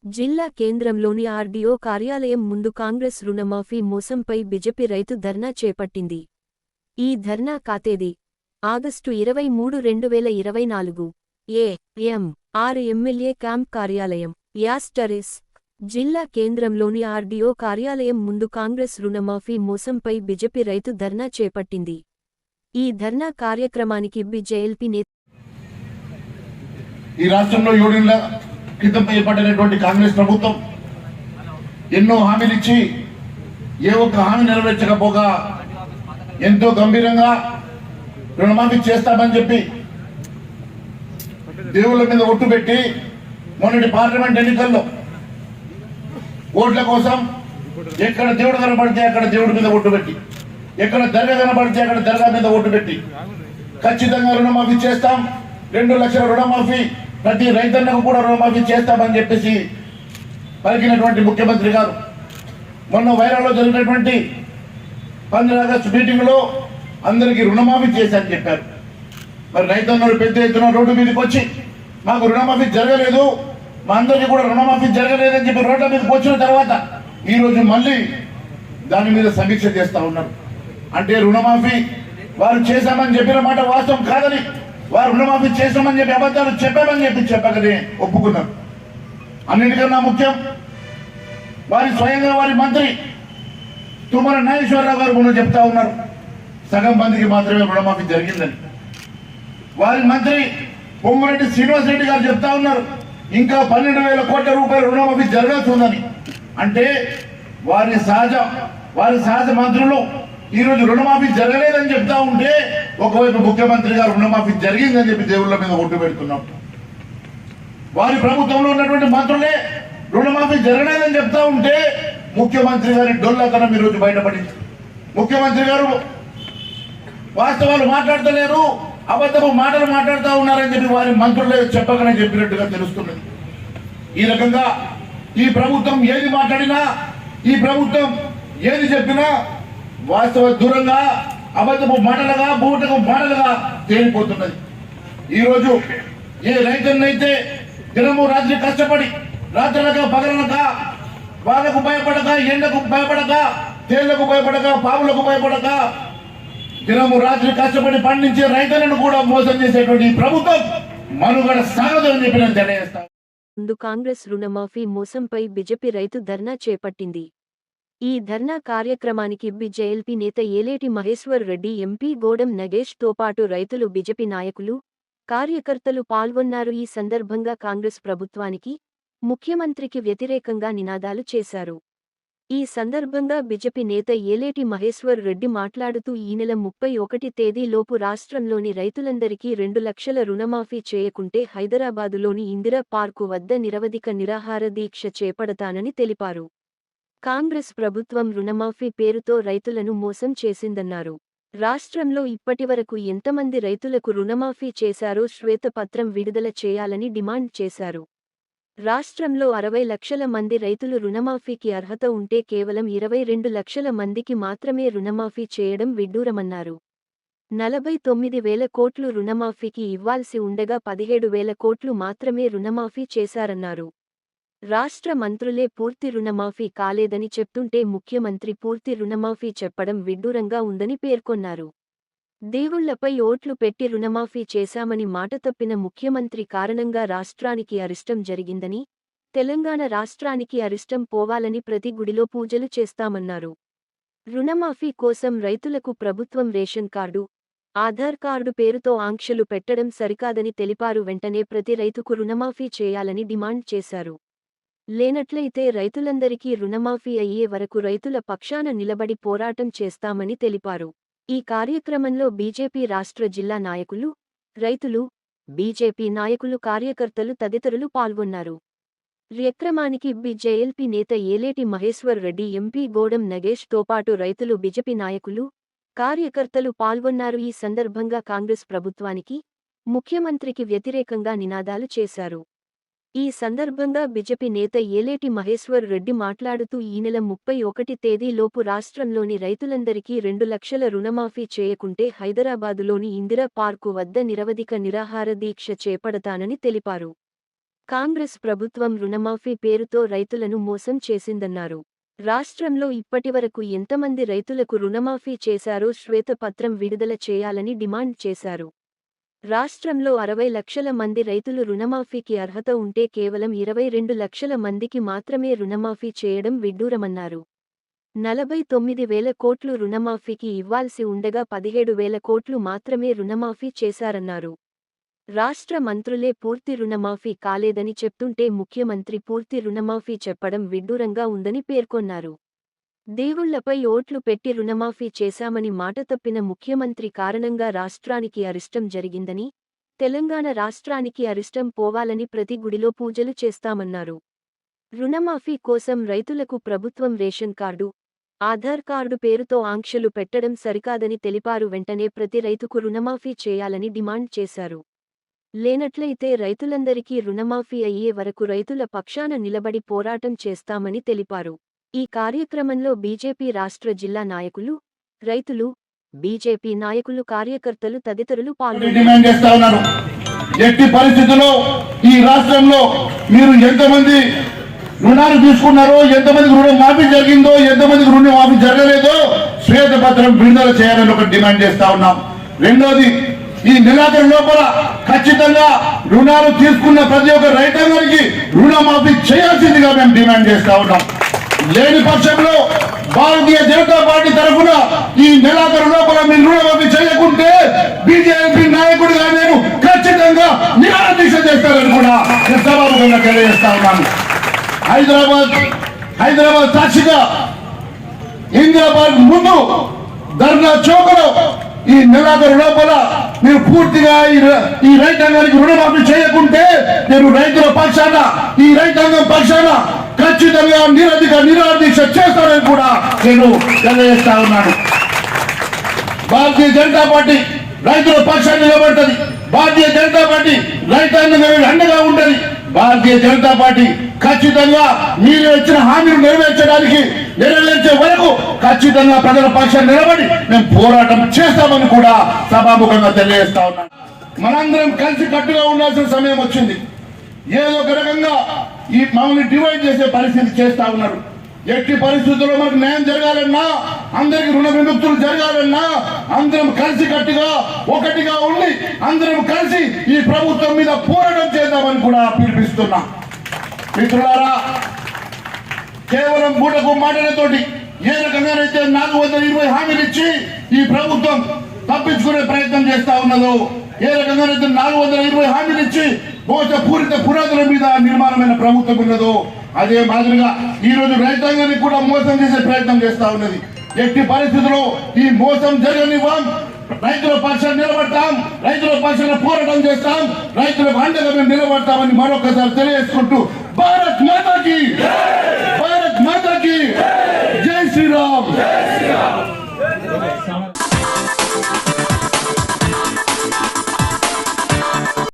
జిల్లా కేంద్రంలోని ఆర్డీఓ కార్యాలయం ముందు కాంగ్రెస్ రుణమాఫీ మోసంపై బీజేపీ రైతు ధర్నా చేపట్టింది. ఈ ధర్నా కాతేదీ ఆగస్టు 23, 2024. ఏ.ఎం. 6 ఎమ్మెల్యే క్యాంప్ కార్యాలయం యాస్టరిస్. జిల్లా కేంద్రంలోని ఆర్డీఓ కార్యాలయం ముందు కాంగ్రెస్ రుణమాఫీ మోసంపై బీజేపీ రైతు ధర్నా చేపట్టింది. ఈ ధర్నా కార్యక్రమానికి బీజేపీ నేత ఈ రాష్ట్రంలో 7 ఏళ్ల క్రితం ఏర్పడినటువంటి కాంగ్రెస్ ప్రభుత్వం ఎన్నో హామీలు ఇచ్చి ఏ ఒక్క హామీ నెరవేర్చకపోగా ఎంతో గంభీరంగా రుణమాఫీ చేస్తామని చెప్పి దేవుళ్ళ మీద ఒట్టు పెట్టి మొన్నటి పార్లమెంట్ ఎన్నికల్లో ఓట్ల కోసం ఎక్కడ దేవుడు కనబడితే అక్కడ దేవుడి మీద ఒట్టు పెట్టి, ఎక్కడ దర్గా కనబడితే అక్కడ దర్గా మీద ఒట్టు పెట్టి ఖచ్చితంగా రుణమాఫీ చేస్తాం, 2 లక్షల రుణమాఫీ, ప్రతి రైతన్నకు కూడా రుణమాఫీ చేస్తామని చెప్పేసి పలికినటువంటి ముఖ్యమంత్రి గారు మొన్న వైరాలో జరిగినటువంటి 15 ఆగస్టు మీటింగ్ లో అందరికీ రుణమాఫీ చేశారని చెప్పారు. మరి రైతన్నలు పెద్ద ఎత్తున రోడ్డు మీదకి వచ్చి మాకు రుణమాఫీ జరగలేదు, మా అందరికీ కూడా రుణమాఫీ జరగలేదని చెప్పి రోడ్ల మీదకి వచ్చిన తర్వాత ఈ రోజు మళ్ళీ దాని మీద సమీక్ష చేస్తా ఉన్నారు. అంటే రుణమాఫీ వారు చేశామని చెప్పిన మాట వాస్తవం కాదని, వారు రుణమాఫీ చేశామని చెప్పి అబద్ధాలు చెప్పామని చెప్పి చెప్పకనే ఒప్పుకున్నారు. అన్నిటికన్నా ముఖ్యం, వారి స్వయంగా వారి మంత్రి తుమ్మల నాగేశ్వరరావు గారు మొన్న చెప్తా ఉన్నారు సగం మందికి మాత్రమే రుణమాఫీ జరిగిందని. వారి మంత్రి పొంగురెడ్డి శ్రీనివాస్ రెడ్డి గారు చెప్తా ఉన్నారు ఇంకా 12,000 కోట్ల రూపాయల రుణమాఫీ జరగాల్సిందని. అంటే వారి సహజ మంత్రులు ఈరోజు రుణమాఫీ జరగలేదని చెప్తా ఉంటే ఒకవైపు ముఖ్యమంత్రి గారు రుణమాఫీ జరిగిందని చెప్పి దేవుళ్ళ మీద ఒట్టు పెడుతున్నాం. వారి ప్రభుత్వంలో ఉన్నటువంటి మంత్రులే రుణమాఫీ జరగలేదని చెప్తా ఉంటే ముఖ్యమంత్రి గారి డొల్లతనం ఈరోజు బయటపడింది. ముఖ్యమంత్రి గారు వాస్తవాలు మాట్లాడతలేరు, అబద్ధపు మాటలు మాట్లాడుతూ ఉన్నారని చెప్పి వారి మంత్రులే చెప్పకనే చెప్పినట్టుగా తెలుస్తున్నది. ఈ రకంగా ఈ ప్రభుత్వం ఏది మాట్లాడినా, ఈ ప్రభుత్వం ఏది చెప్పినా వాస్తవ దూరంగా అబద్ధపు మాటలుగా, బూటకు మాటలుగా తేలిపోతున్నది. ఈరోజు ఏ రైతున్నైతే దినము రాత్రి కష్టపడి రాత్రులక పగలనక వాళ్ళకు భయపడక, ఎండకు భయపడక, తేళ్లకు భయపడక, పాములకు భయపడక దినము రాత్రి కష్టపడి పండించే రైతులను కూడా మోసం చేసేటువంటి ప్రభుత్వం మనుగడ సాగదని చెప్పి నేను తెలియజేస్తాను. ముందు కాంగ్రెస్ రుణమాఫీ మోసంపై బీజేపీ రైతు ధర్నా చేపట్టింది. ఈ ధర్నా కార్యక్రమానికి బీజేపీ నేత ఏలేటి మహేశ్వర్ రెడ్డి, ఎంపీ గోడం నగేష్ తో పాటు రైతులు, బీజేపీ నాయకులు, కార్యకర్తలు పాల్గొన్నారు. ఈ సందర్భంగా కాంగ్రెస్ ప్రభుత్వానికి, ముఖ్యమంత్రికి వ్యతిరేకంగా నినాదాలు చేశారు. ఈ సందర్భంగా బీజేపీ నేత ఏలేటి మహేశ్వర్ రెడ్డి మాట్లాడుతూ ఈ నెల 31 తేదీలోపు రాష్ట్రంలోని రైతులందరికీ 2 లక్షల రుణమాఫీ చేయకుంటే హైదరాబాదులోని ఇందిరా పార్కు వద్ద నిరవధిక నిరాహార దీక్ష చేపడతానని తెలిపారు. కాంగ్రెస్ ప్రభుత్వం రుణమాఫీ పేరుతో రైతులను మోసం చేసిందన్నారు. రాష్ట్రంలో ఇప్పటివరకు ఎంతమంది రైతులకు రుణమాఫీ చేశారో శ్వేతపత్రం విడుదల చేయాలని డిమాండ్ చేశారు. రాష్ట్రంలో 60 లక్షల మంది రైతులు రుణమాఫీకి అర్హత ఉంటే కేవలం 22 లక్షల మందికి మాత్రమే రుణమాఫీ చేయడం విడ్డూరమన్నారు. 49,000 కోట్లు రుణమాఫీకి ఇవ్వాల్సి ఉండగా 17,000 కోట్లు మాత్రమే రుణమాఫీ చేశారన్నారు. రాష్ట్ర మంత్రులే పూర్తి రుణమాఫీ కాలేదని చెప్తుంటే ముఖ్యమంత్రి పూర్తి రుణమాఫీ చెప్పడం విడ్డూరంగా ఉందని పేర్కొన్నారు. దేవుళ్లపై ఓట్లు పెట్టి రుణమాఫీ చేశామని మాట తప్పిన ముఖ్యమంత్రి కారణంగా రాష్ట్రానికి అరిష్టం జరిగిందని, తెలంగాణ రాష్ట్రానికి అరిష్టం పోవాలని ప్రతి గుడిలో పూజలు చేస్తామన్నారు. రుణమాఫీ కోసం రైతులకు ప్రభుత్వం రేషన్ కార్డు, ఆధార్ కార్డు పేరుతో ఆంక్షలు పెట్టడం సరికాదని తెలిపారు. వెంటనే ప్రతి రైతుకు రుణమాఫీ చేయాలని డిమాండ్ చేశారు. లేనట్లయితే రైతులందరికీ రుణమాఫీ అయ్యే వరకు రైతుల పక్షాన నిలబడి పోరాటం చేస్తామని తెలిపారు. ఈ కార్యక్రమంలో బీజేపీ రాష్ట్ర జిల్లా నాయకులు, రైతులు, బీజేపీ నాయకులు, కార్యకర్తలు తదితరులు పాల్గొన్నారు. కార్యక్రమానికి బీజేపీ నేత ఏలేటి మహేశ్వర్ రెడ్డి, ఎంపీ గోడం నగేష్ తో పాటు రైతులు, బీజేపీ నాయకులు, కార్యకర్తలు పాల్గొన్నారు. ఈ సందర్భంగా కాంగ్రెస్ ప్రభుత్వానికి, ముఖ్యమంత్రికి వ్యతిరేకంగా నినాదాలు చేశారు. ఈ సందర్భంగా బీజేపీ నేత ఏలేటి మహేశ్వర్ రెడ్డి మాట్లాడుతూ ఈ నెల 31 తేదీలోపు రాష్ట్రంలోని రైతులందరికీ 2 లక్షల రుణమాఫీ చేయకుంటే హైదరాబాదులోని ఇందిరా పార్కు వద్ద నిరవధిక నిరాహార దీక్ష చేపడతానని తెలిపారు. కాంగ్రెస్ ప్రభుత్వం రుణమాఫీ పేరుతో రైతులను మోసం చేసిందన్నారు. రాష్ట్రంలో ఇప్పటివరకు ఎంతమంది రైతులకు రుణమాఫీ చేశారో శ్వేతపత్రం విడుదల చేయాలని డిమాండ్ చేశారు. రాష్ట్రంలో 60 లక్షల మంది రైతులు రుణమాఫీకి అర్హత ఉంటే కేవలం 22 లక్షల మందికి మాత్రమే రుణమాఫీ చేయడం విడ్డూరమన్నారు. 49,000 కోట్లు రుణమాఫీకి ఇవ్వాల్సి ఉండగా 17,000 కోట్లు మాత్రమే రుణమాఫీ చేశారన్నారు. రాష్ట్ర మంత్రులే పూర్తి రుణమాఫీ కాలేదని చెప్తుంటే ముఖ్యమంత్రి పూర్తి రుణమాఫీ చెప్పడం విడ్డూరంగా ఉందని పేర్కొన్నారు. దేవుళ్లపై ఓట్లు పెట్టి రుణమాఫీ చేశామని మాట తప్పిన ముఖ్యమంత్రి కారణంగా రాష్ట్రానికి అరిష్టం జరిగిందని, తెలంగాణ రాష్ట్రానికి అరిష్టం పోవాలని ప్రతి గుడిలో పూజలు చేస్తామన్నారు. రుణమాఫీ కోసం రైతులకు ప్రభుత్వం రేషన్ కార్డు, ఆధార్ కార్డు పేరుతో ఆంక్షలు పెట్టడం సరికాదని తెలిపారు. వెంటనే ప్రతి రైతుకు రుణమాఫీ చేయాలని డిమాండ్ చేశారు. లేనట్లయితే రైతులందరికీ రుణమాఫీ అయ్యే వరకు రైతుల పక్షాన నిలబడి పోరాటం చేస్తామని తెలిపారు. ఈ కార్యక్రమంలో బీజేపీ రాష్ట్ర జిల్లా నాయకులు, రైతులు, బీజేపీ నాయకులు, కార్యకర్తలు తదితరులు పాల్గొన్నారు. ఎట్టి పరిస్థితుల్లో ఈ రాష్ట్రంలో మీరు ఎంతమంది రుణాలు తీసుకున్నారో, ఎంతమందికి రుణం మాఫీ జరిగిందో, ఎంతమందికి రుణం మాఫీ జరగలేదో శ్వేతపత్రం విడుదల చేయాలని ఒక డిమాండ్ చేస్తా ఉన్నాం. రెండోది, ఈ నెలాఖరు లోపల ఖచ్చితంగా రుణాలు తీసుకున్న ప్రతి ఒక్క రైతాంగానికి రుణమాఫీ చేయాల్సిందిగా మేము డిమాండ్ చేస్తా ఉన్నాం. లేని పక్షంలో భారతీయ జనతా పార్టీ తరఫున ఈ నెలాఖరు లోపల మీరు రుణమాఫీ చేయకుంటే బీజేపీ నాయకుడిగా నేను ఖచ్చితంగా నిరాహార దీక్ష చేస్తానని కూడా సభాముఖంగా తెలియజేస్తా ఉన్నాను. హైదరాబాద్ సాక్షిగా ఇందిరాబాద్ ముందు ధర్నా చౌకలో ఈ నెలాఖరు లోపల మీరు పూర్తిగా ఈ రైతాంగానికి రుణమాఫీ చేయకుంటే నేను రైతుల పక్షాన, ఈ రైతాంగం పక్షాన ఖచ్చితంగా నిరాహార దీక్ష చేస్తానని కూడా నేను తెలియజేస్తా ఉన్నాను. భారతీయ జనతా పార్టీ రైతుల పక్షాన్ని నిలబడుతుంది. భారతీయ జనతా పార్టీ రైతాంగం అండగా ఉంటది. భారతీయ జనతా పార్టీ ఖచ్చితంగా మీరు ఇచ్చిన హామీలు నెరవేర్చే వరకు ఖచ్చితంగా ప్రజల పక్షాన్ని నిలబడి మేము పోరాటం చేస్తామని కూడా సభాముఖంగా తెలియజేస్తా ఉన్నాను. మనందరం కలిసి కట్టుగా ఉండాల్సిన సమయం వచ్చింది. ఏదో ఒక రకంగా ఈ మమ్మల్ని డివైడ్ చేసే పరిస్థితి చేస్తా ఉన్నారు. ఎట్టి పరిస్థితుల్లో మనకు న్యాయం జరగాలన్నా, అందరికి రుణ విముక్తులు జరగాలన్నా అందరం కలిసి కట్టుగా ఒకటిగా ఉండి అందరం కలిసి ఈ ప్రభుత్వం మీద పోరాటం చేద్దామని కూడా పిలిపిస్తున్నా. మిత్రులారా, కేవలం బూటకు మాటలతోటి ఏ రకంగానైతే 420 హామీలు ఇచ్చి ఈ ప్రభుత్వం తప్పించుకునే ప్రయత్నం చేస్తా ఉన్నదో, ఏ రకంగానైతే 420 హామీలు ఇచ్చి మోసపూరిత పునాదుల మీద నిర్మాణమైన ప్రభుత్వం ఉన్నదో, అదే మాదిరిగా ఈ రోజు రైతాంగాన్ని కూడా మోసం చేసే ప్రయత్నం చేస్తా ఉన్నది. ఎట్టి పరిస్థితుల్లో ఈ మోసం జరగనివ్వం. రైతుల పక్షాన్ని నిలబడతాం, రైతుల పక్షాన పోరాటం చేస్తాం, రైతులకు అండగా మేము నిలబడతామని మరొకసారి తెలియజేసుకుంటూ భారత్ మాతాకి, భారత్ మాతాకి జై శ్రీరామ్.